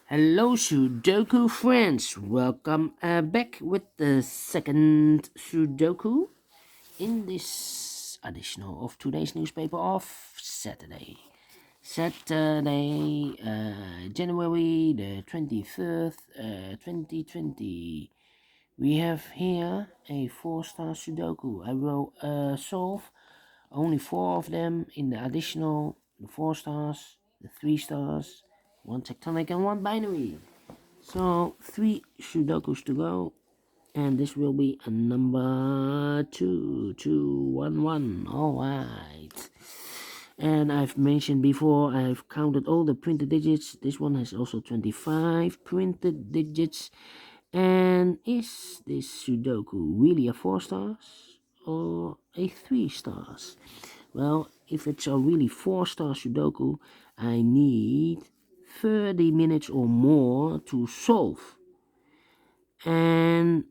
Hello, Sudoku friends. Welcome back with the second Sudoku in this additional of today's newspaper of Saturday. January the 23rd, 2020. We have here a 4-star Sudoku. I will solve only 4 of them in the additional, the 4 stars, the 3 stars, 1 tectonic and 1 binary. So 3 Sudokus to go, and this will be a number 2211. Alright. And I've mentioned before, I've counted all the printed digits. This one has also 25 printed digits. And is this Sudoku really a 4 stars or a 3 stars? Well, if it's a really 4-star Sudoku, I need 30 minutes or more to solve. And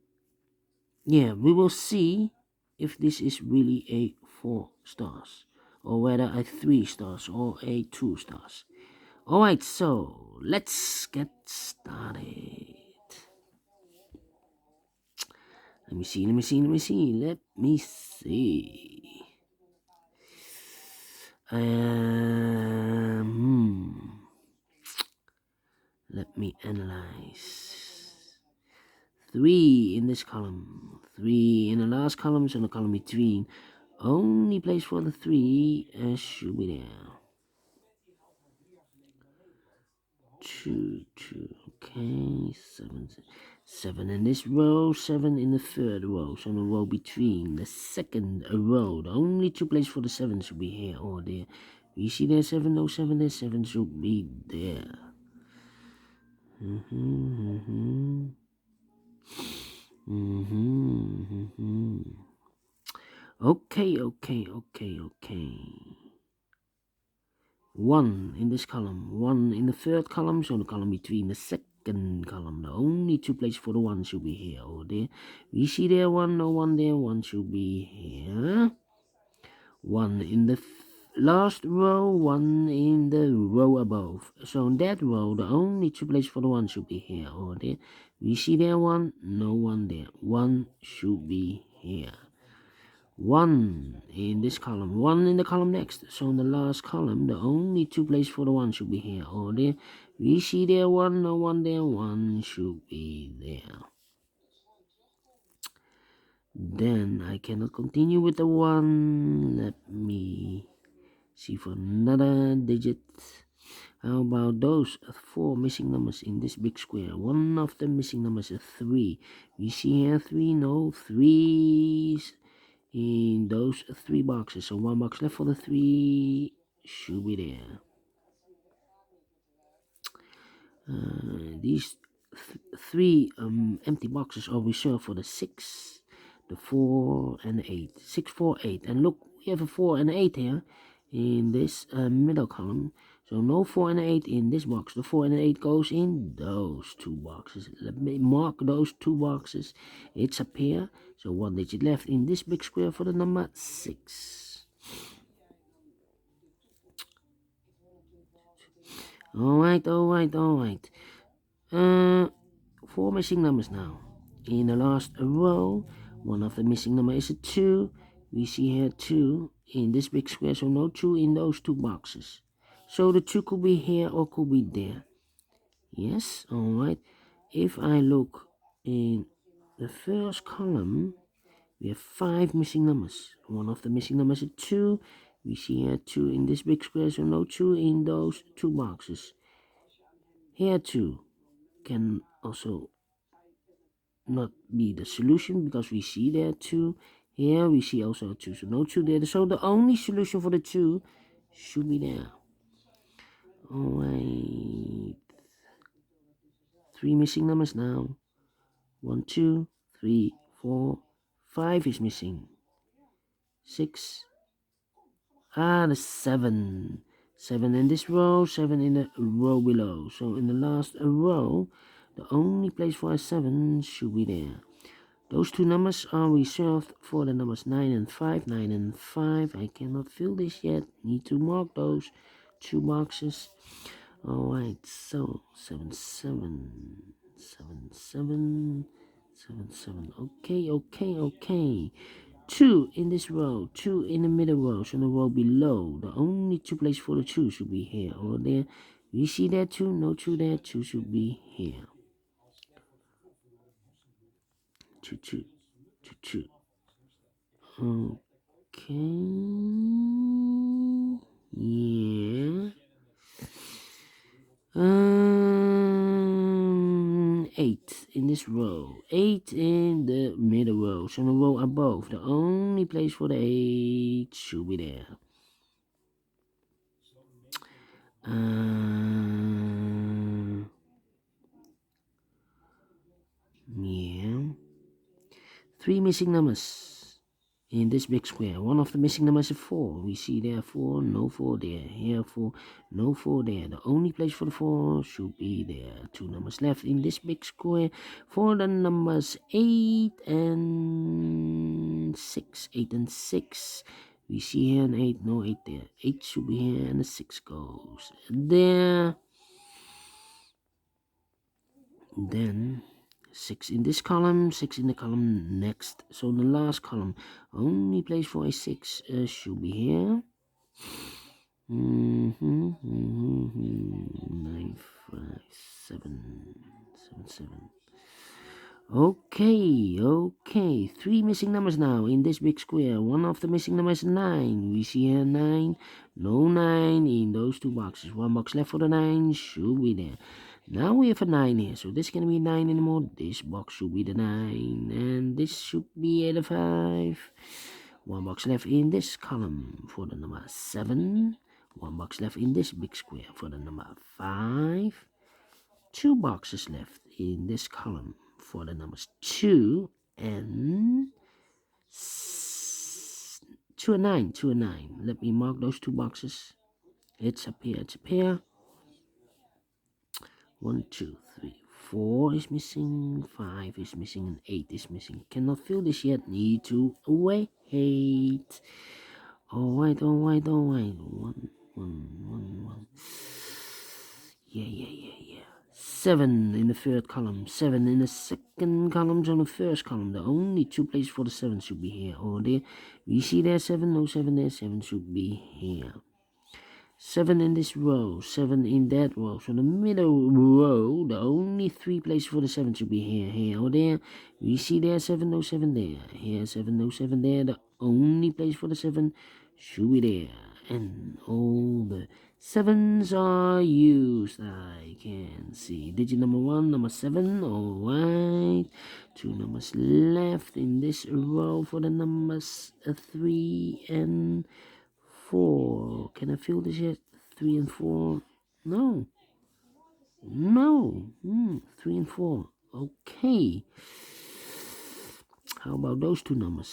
yeah, we will see if this is really a 4 stars or whether a 3 stars or a 2 stars. Alright, so let's get started. Let me see. Let me analyze. 3 in this column, 3 in the last column, so the column between. Only place for the 3 should be there. 2, okay, 7 in this row, 7 in the third row, so the row between the second row. The only 2 places for the 7 should be here or there. You see there 7, no 7, there 7 should be there. Okay. 1 in this column, 1 in the third column, so the column between the second column. The only 2 places for the 1 should be here or there. We see there 1, no 1 there, 1 should be here. 1 in the last row, 1 in the row above. So in that row, the only 2 places for the 1 should be here or there. We see there 1, no 1 there. 1 should be here. 1 in this column, 1 in the column next. So in the last column, the only 2 places for the 1 should be here or there. We see there 1, no 1 there, 1 should be there. Then I cannot continue with the 1. Let me see for another digit. How about those 4 missing numbers in this big square? One of the missing numbers is 3. We see here 3, no 3's in those 3 boxes. So 1 box left for the 3 should be there. These 3 empty boxes are reserved for the 6, the 4, and the 8. 6, 4, 8. And look, we have a 4 and 8 here in this middle column. So no 4 and 8 in this box. The 4 and 8 goes in those 2 boxes. Let me mark those 2 boxes. It's a pair. So 1 digit left in this big square for the number 6. Alright. 4 missing numbers now. In the last row, one of the missing number is a 2. We see here 2 in this big square, so no 2 in those 2 boxes. So the 2 could be here or could be there. Yes, alright. If I look in the first column, we have 5 missing numbers. One of the missing numbers is 2. We see here 2 in this big square, so no 2 in those 2 boxes. Here 2 can also not be the solution because we see there 2. Here we see also 2, so no 2 there. So the only solution for the 2 should be there. Alright. 3 missing numbers now. 1, 2, 3, 4, 5 is missing. 6. The 7. 7 in this row, 7 in the row below. So in the last row, the only place for a 7 should be there. Those 2 numbers are reserved for the numbers 9 and 5. 9 and 5. I cannot fill this yet. Need to mark those 2 boxes. Alright, so 7 7 7 7 7 7. Okay. 2 in this row, 2 in the middle row, so the row below. The only 2 places for the 2 should be here or there. You see that 2? No 2 there, 2 should be here. 2 2 2 2. Okay. Yeah. 8 in this row, 8 in the middle row, so the row above. The only place for the 8 should be there. Yeah. 3 missing numbers in this big square. One of the missing numbers is 4. We see there 4, no 4 there. Here 4, no 4 there. The only place for the 4 should be there. 2 numbers left in this big square for the numbers 8 and 6. 8 and 6. We see here an 8, no 8 there. 8 should be here and the 6 goes there. Then 6 in this column, 6 in the column next. So the last column, only place for a 6 should be here. 9, 5, 7, 7, 7. Okay. 3 missing numbers now in this big square. One of the missing numbers is 9. We see here 9. No 9 in those 2 boxes. 1 box left for the 9 should be there. Now we have a 9 here, so this can be 9 anymore. This box should be the 9, and this should be the 5. 1 box left in this column for the number 7. 1 box left in this big square for the number 5. 2 boxes left in this column for the numbers 2 and 2 and 9. 2 and 9. Let me mark those 2 boxes. It's up here. 1, 2, 3, 4 is missing, 5 is missing, and 8 is missing. Cannot fill this yet. Need to wait. Alright. 1. Yeah. 7 in the third column, 7 in the second column, on the first column. The only 2 places for the 7 should be here or there. We see there 7, no 7 there, 7 should be here. 7 in this row, 7 in that row. So the middle row, the only 3 places for the 7 should be here or there. We see there 7, no 7 there. Here 7, no 7 there. The only place for the 7 should be there. And all the 7s are used. I can see digit number 1, number 7. Alright. 2 numbers left in this row for the numbers 3 and 4. Can I fill this yet? 3 and 4. No. 3 and 4. Okay. How about those 2 numbers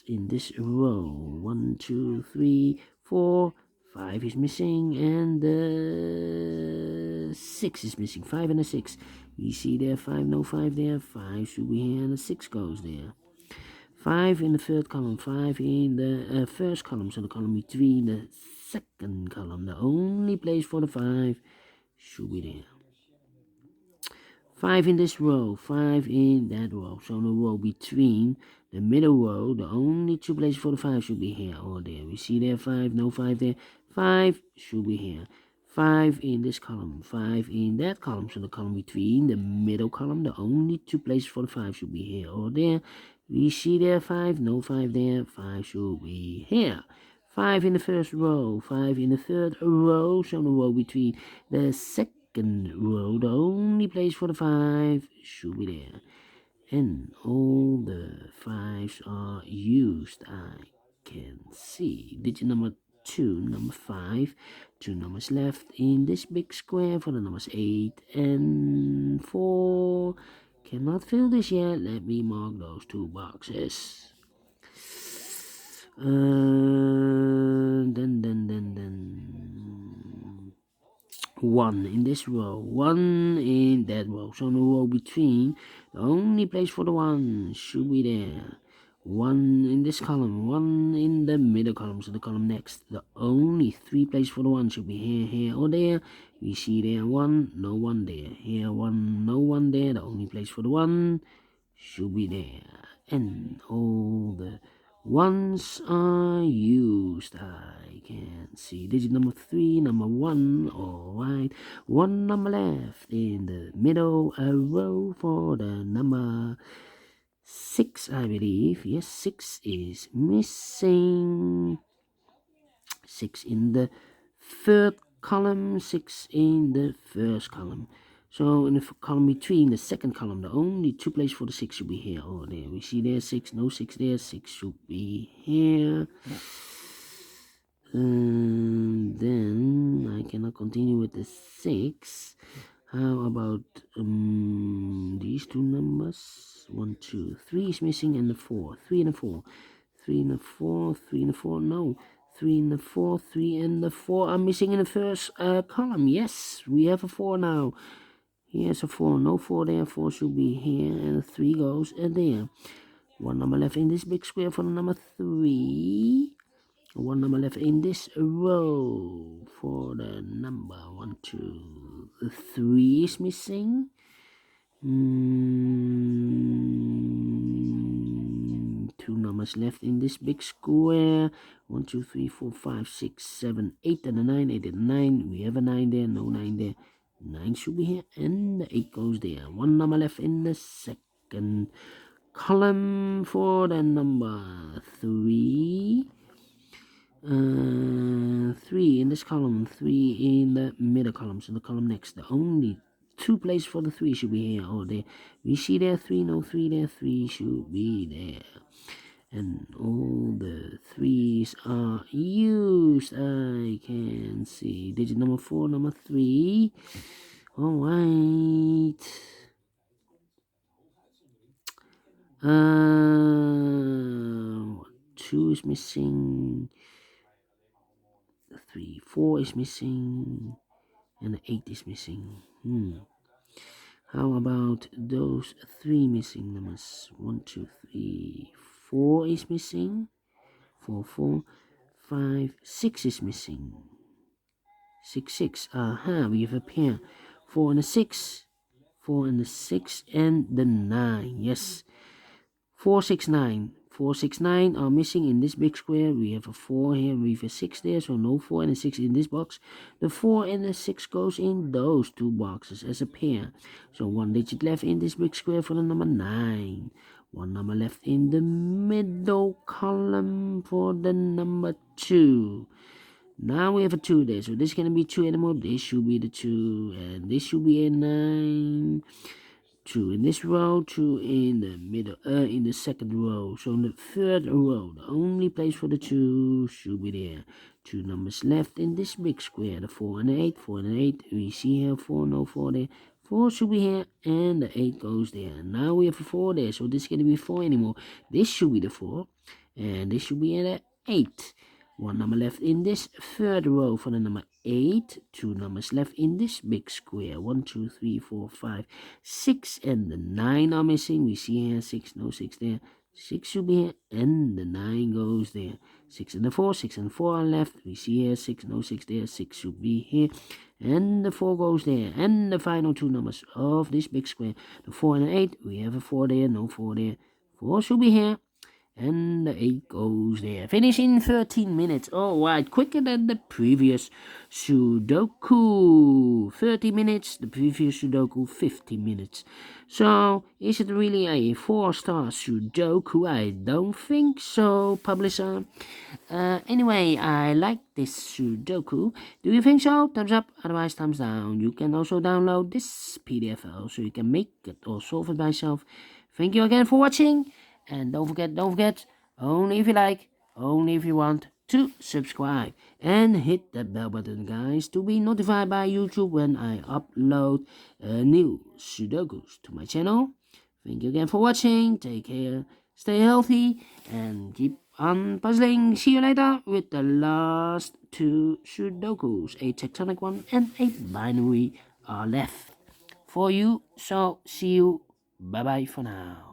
in this row? 1, 2, 3, 4. 5 is missing and 6 is missing. 5 and a 6. You see there 5, no 5 there. 5 should be here and the 6 goes there. 5 in the third column, 5 in the first column, so the column between the second column. The only place for the 5 should be there. 5 in this row, 5 in that row, so the row between the middle row, the only 2 places for the 5 should be here or there. We see there 5, no 5 there, 5 should be here. 5 in this column, 5 in that column, so the column between the middle column, the only 2 places for the 5 should be here or there. We see there 5, no 5 there, 5 should be here. 5 in the first row, 5 in the third row, so the row between the second row, the only place for the 5 should be there. And all the 5s are used. I can see digit number 2, number 5, 2 numbers left in this big square for the numbers 8 and 4. Cannot fill this yet. Let me mark those 2 boxes. Then 1 in this row, 1 in that row. So the row between, the only place for the 1 should be there. 1 in this column, 1 in the middle column, so the column next. The only 3 places for the 1 should be here or there. We see there 1, no 1 there. Here 1, no 1 there. The only place for the 1 should be there. And all the 1s are used. I can see digit number 3, number 1. Alright. 1 number left in the middle a row for the number 6, I believe. Yes, 6 is missing. 6 in the third column, 6 in the first column. So in the column between the second column, the only 2 places for the 6 should be here. Oh, there we see there 6, no 6 there, 6 should be here. And then I cannot continue with the 6. How about these 2 numbers? 1, 2, 3 is missing, and the 4. 3 and the 4. 3 and the 4. 3 and the 4. No. 3 and the 4. 3 and the 4 are missing in the first column. Yes, we have a 4 now. Here's a 4. No 4 there. 4 should be here, and 3 goes there. 1 number left in this big square for the number 3. 1 number left in this row for the number 1, 2, 3 is missing. 2 numbers left in this big square. 1, 2, 3, 4, 5, 6, 7, 8 and a 9. 8 and a 9. We have a 9 there. No 9 there. 9 should be here, and the 8 goes there. 1 number left in the second column for the number 3. 3 in this column, 3 in the middle column, so the column next. The only 2 places for the 3 should be here or there. We see there 3, no 3 there, 3 should be there. And all the 3s are used. I can see digit number 4, number 3. Alright. 2 is missing. 3, 4 is missing, and the 8 is missing. How about those 3 missing numbers? 1, 2, 3, 4 is missing. 4, 4, 5, 6 is missing. 6, 6. We have a pair. 4 and a 6. 4 and a 6 and the 9. Yes. 4, 6, 9. 4, 6, 9 are missing in this big square. We have a 4 here, we have a 6 there, so no 4 and a 6 in this box. The 4 and the 6 goes in those 2 boxes as a pair. So 1 digit left in this big square for the number 9. 1 number left in the middle column for the number 2. Now we have a 2 there, so this is going to be 2 anymore. This should be the 2, and this should be a 9. 2 in this row, 2 in the middle, in the second row. So in the third row, the only place for the 2 should be there. 2 numbers left in this big square, the 4 and the 8, 4 and the 8. We see here 4, no 4 there. 4 should be here, and the 8 goes there. Now we have a 4 there, so this is going to be 4 anymore. This should be the 4, and this should be the 8. 1 number left in this third row for the number 8. 2 numbers left in this big square. 1, 2, 3, 4, 5, 6, and the 9 are missing. We see here 6, no 6 there. 6 should be here, and the 9 goes there. 6 and the 4, 6 and 4 are left. We see here 6, no 6 there. 6 should be here, and the 4 goes there. And the final 2 numbers of this big square, the 4 and the 8. We have a 4 there, no 4 there. 4 should be here, and the 8 goes there. Finish in 13 minutes. Alright, quicker than the previous Sudoku. 30 minutes, the previous Sudoku 50 minutes. So, is it really a 4-star Sudoku? I don't think so, publisher. Anyway, I like this Sudoku. Do you think so? Thumbs up, otherwise thumbs down. You can also download this PDF file so you can make it or solve it by yourself. Thank you again for watching. And don't forget, only if you like, only if you want to subscribe. And hit that bell button, guys, to be notified by YouTube when I upload new Sudokus to my channel. Thank you again for watching. Take care, stay healthy, and keep on puzzling. See you later with the last 2 Sudokus. A tectonic one and a binary are left for you. So, see you. Bye-bye for now.